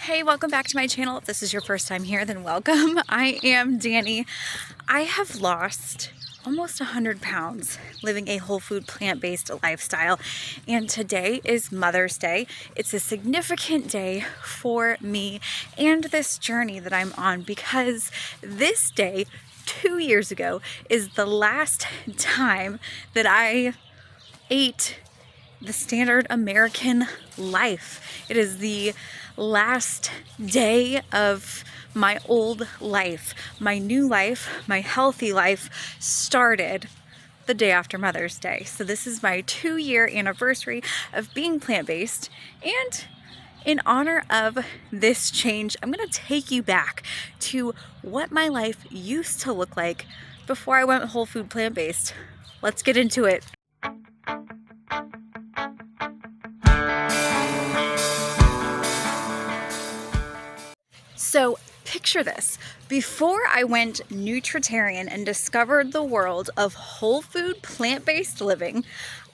Hey, welcome back to my channel. If this is your first time here, then welcome. I am Danny. I have lost almost 100 pounds living a whole food plant-based lifestyle, and today is Mother's Day. It's a significant day for me and this journey that I'm on because this day 2 years ago is the last time that I ate the standard American life. It is the last day of my old life. My new life, my healthy life, started the day after Mother's Day. So this is my 2-year anniversary of being plant-based, and in honor of this change, I'm gonna take you back to what my life used to look like before I went whole food plant-based. Let's get into it. So picture this. Before I went nutritarian and discovered the world of whole food plant-based living,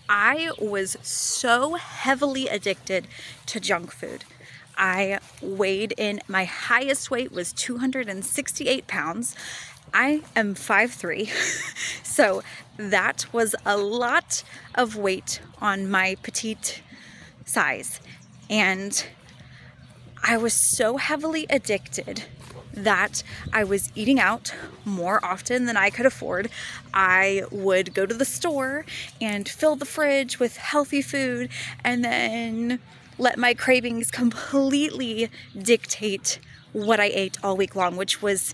I was so heavily addicted to junk food. I weighed in, my highest weight was 268 pounds. I am 5'3", so that was a lot of weight on my petite size. And I was so heavily addicted that I was eating out more often than I could afford. I would go to the store and fill the fridge with healthy food and then let my cravings completely dictate what I ate all week long, which was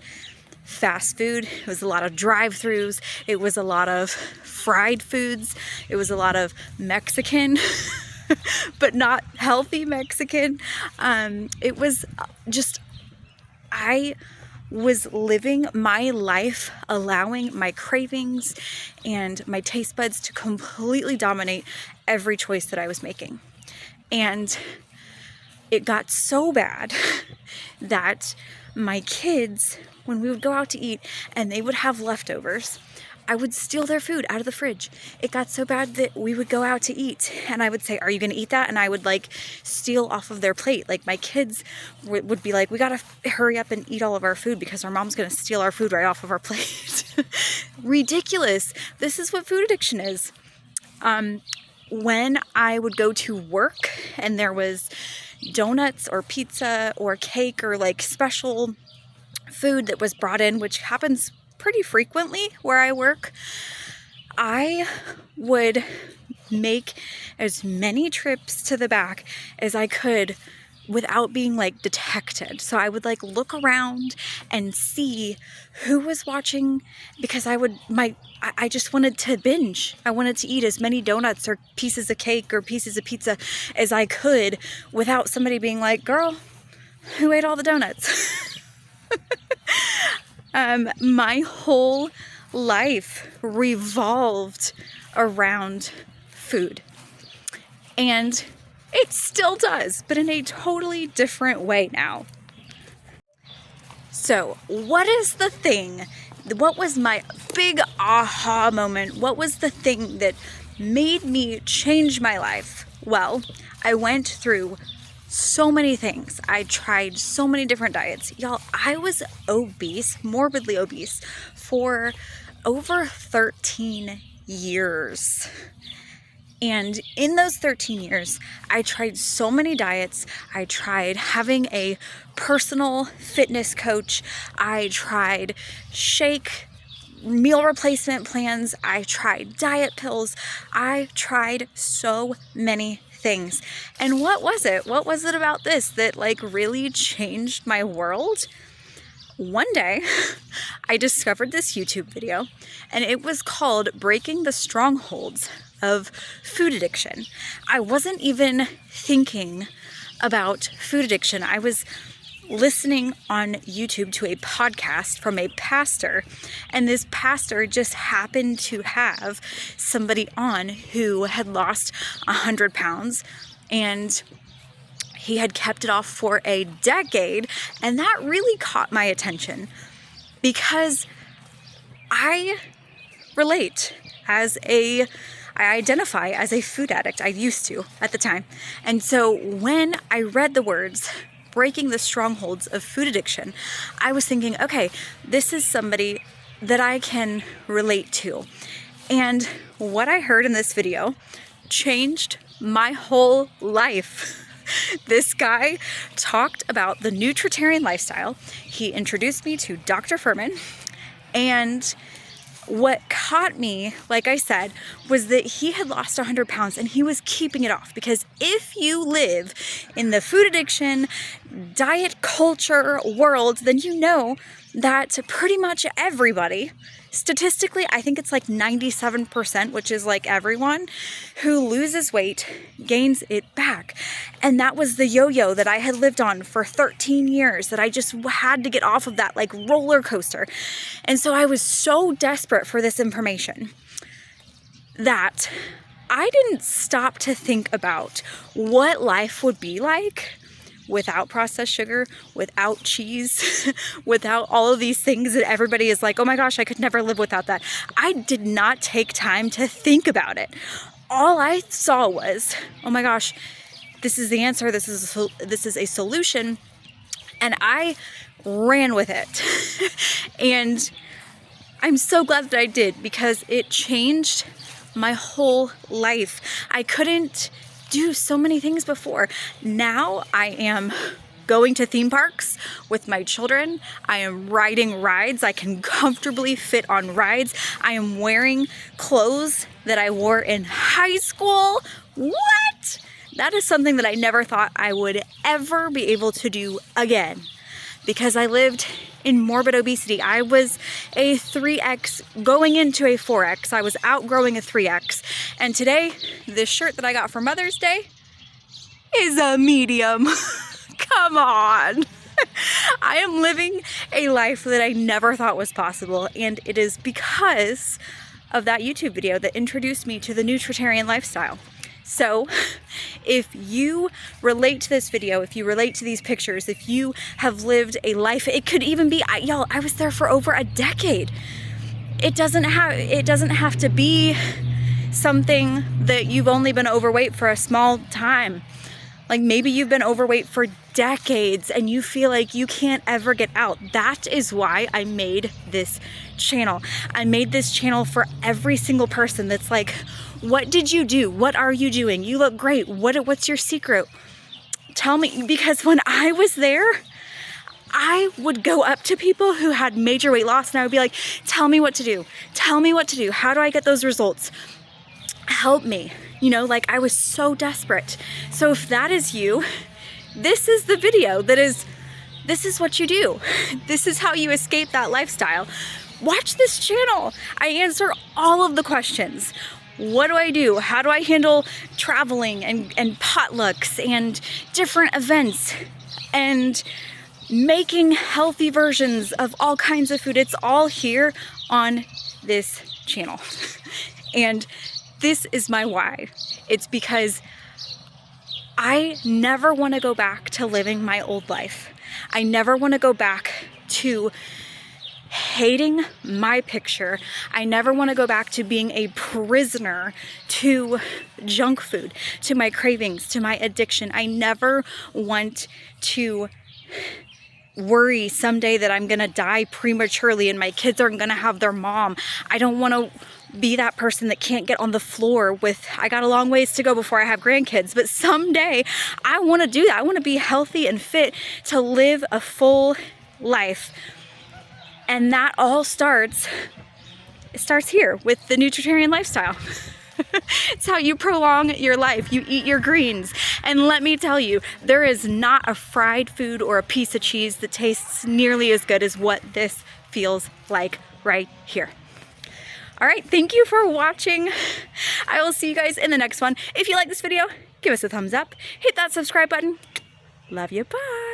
fast food. It was a lot of drive-thrus. It was a lot of fried foods. It was a lot of Mexican but not healthy Mexican. It was just, I was living my life allowing my cravings and my taste buds to completely dominate every choice that I was making. And it got so bad that my kids, when we would go out to eat and they would have leftovers, I would steal their food out of the fridge. It got so bad that we would go out to eat and I would say, "Are you gonna eat that?" And I would like steal off of their plate. Like my kids would be like, "We gotta hurry up and eat all of our food because our mom's gonna steal our food right off of our plate." Ridiculous. This is what food addiction is. When I would go to work and there was donuts or pizza or cake or like special food that was brought in, which happens pretty frequently where I work, I would make as many trips to the back as I could without being like detected. So I would like look around and see who was watching, because I just wanted to binge. I wanted to eat as many donuts or pieces of cake or pieces of pizza as I could without somebody being like, "Girl, who ate all the donuts?" My whole life revolved around food, and it still does, but in a totally different way now. So what is the thing? What was my big aha moment? What was the thing that made me change my life? Well, I went through so many things. I tried so many different diets. Y'all, I was obese, morbidly obese, for over 13 years. And in those 13 years, I tried so many diets. I tried having a personal fitness coach. I tried meal replacement plans. I tried diet pills. I tried so many things. And what was it? What was it about this that like really changed my world? One day, I discovered this YouTube video, and it was called "Breaking the Strongholds of Food Addiction." I wasn't even thinking about food addiction. I was listening on YouTube to a podcast from a pastor, and this pastor just happened to have somebody on who had lost 100 pounds, and he had kept it off for a decade, and that really caught my attention because I relate I identify as a food addict. I used to at the time. And so when I read the words, breaking the strongholds of food addiction, I was thinking, okay, this is somebody that I can relate to. And what I heard in this video changed my whole life. This guy talked about the nutritarian lifestyle. He introduced me to Dr. Furman, and what caught me, like I said, was that he had lost 100 pounds and he was keeping it off. Because if you live in the food addiction, diet culture world, then you know that pretty much everybody, statistically, I think it's like 97%, which is like everyone who loses weight gains it back. And that was the yo-yo that I had lived on for 13 years, that I just had to get off of that like roller coaster. And so I was so desperate for this information that I didn't stop to think about what life would be like without processed sugar, without cheese, without all of these things that everybody is like, oh my gosh, I could never live without that. I did not take time to think about it. All I saw was, oh my gosh, this is the answer. This is a solution. And I ran with it. And I'm so glad that I did, because it changed my whole life. I couldn't do so many things before. Now I am going to theme parks with my children. I am riding rides. I can comfortably fit on rides. I am wearing clothes that I wore in high school. What? That is something that I never thought I would ever be able to do again, because I lived in morbid obesity. I was a 3X going into a 4X. I was outgrowing a 3X. And today, this shirt that I got for Mother's Day is a medium. Come on. I am living a life that I never thought was possible. And it is because of that YouTube video that introduced me to the nutritarian lifestyle. So if you relate to this video, if you relate to these pictures, if you have lived a life, it could even be, y'all, I was there for over a decade. It doesn't have to be something that you've only been overweight for a small time. Like maybe you've been overweight for decades and you feel like you can't ever get out. That is why I made this channel. I made this channel for every single person that's like, what did you do? What are you doing? You look great. What's your secret? Tell me, because when I was there, I would go up to people who had major weight loss and I would be like, tell me what to do. Tell me what to do. How do I get those results? Help me. You know, like I was so desperate. So if that is you, this is the video this is what you do. This is how you escape that lifestyle. Watch this channel. I answer all of the questions. What do I do? How do I handle traveling and potlucks and different events and making healthy versions of all kinds of food? It's all here on this channel. And this is my why. It's because I never want to go back to living my old life. I never want to go back to hating my picture. I never want to go back to being a prisoner to junk food, to my cravings, to my addiction. I never want to worry someday that I'm going to die prematurely and my kids aren't going to have their mom. I don't want to be that person that can't get on the floor with, I got a long ways to go before I have grandkids, but someday I want to do that. I want to be healthy and fit to live a full life. And that all starts here with the nutritarian lifestyle. It's how you prolong your life. You eat your greens. And let me tell you, there is not a fried food or a piece of cheese that tastes nearly as good as what this feels like right here. All right, thank you for watching. I will see you guys in the next one. If you like this video, give us a thumbs up. Hit that subscribe button. Love you, bye.